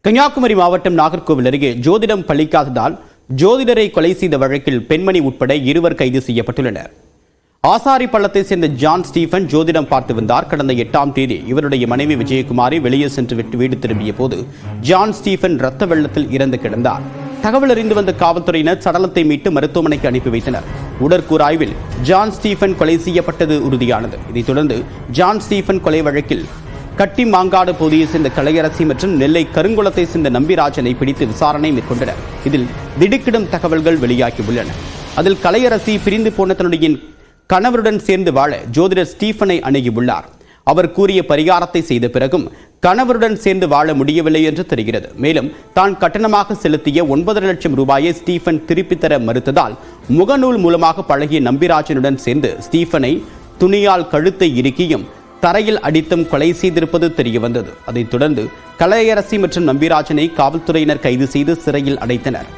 கன்னியாகுமரி மாவட்டம் நாகர்கோவில் அருகே ஜோதிடம் பலிக்காததால் ஜோதிடரை கொலை செய்த வழக்கில் பெண்மணி உட்பட 2 கைது செய்யப்பட்டுள்ளனர். ஆசாரி பள்ளத்தை சேர்ந்த ஜான் ஸ்டீபன் ஜோதிடம் பார்த்து வந்தார். கடந்த 8ஆம் தேதி இவருடைய மனைவி விஜயகுமாரி வெளியே சென்று விட்டு வீடு திரும்பிய போது ஜான் ஸ்டீபன் இரத்த வெள்ளத்தில் இறந்து கிடந்தார். தகவல் அறிந்து வந்த காவல்துறையினர் சடலத்தை மீட்டு மருத்துவமனைக்கு அனுப்பி வைத்தனர். உடற்கூறாய்வில் ஜான் ஸ்டீபன் கொலை செய்யப்பட்டது உறுதியானது. இதைத் தொடர்ந்து ஜான் ஸ்டீபன் கொலை வழக்கில் கட்டி மாங்காடு பகுதியை சேர்ந்த கலையரசி மற்றும் நெல்லை கருங்குளத்தை சேர்ந்த நம்பிராஜனை பிடித்து விசாரணை மேற்கொண்டனர். இதில் திடுக்கிடும் தகவல்கள் வெளியாகியுள்ளன. அதில் கலையரசி பிரிந்து போன தன்னுடைய கணவருடன் சேர்ந்து வாழ ஜோதிடர் ஸ்டீபனை அணுகியுள்ளார். அவர் கூறிய பரிகாரத்தை செய்த பிறகும் கணவருடன் சேர்ந்து வாழ முடியவில்லை என்று தெரிகிறது. மேலும் தான் கட்டணமாக செலுத்திய 9.5 லட்சம் ரூபாயை ஸ்டீபன் திருப்பித் தர மறுத்ததால் முகநூல் மூலமாக பழகிய நம்பிராஜனுடன் சேர்ந்து ஸ்டீபனை துணியால் கழுத்தை இறுக்கியும் தரையில் அடித்தும் கொலை செய்திருப்பது தெரியவந்தது. அதைத் தொடர்ந்து கலையரசி மற்றும் நம்பிராஜனை காவல்துறையினர் கைது செய்து சிறையில் அடைத்தனர்.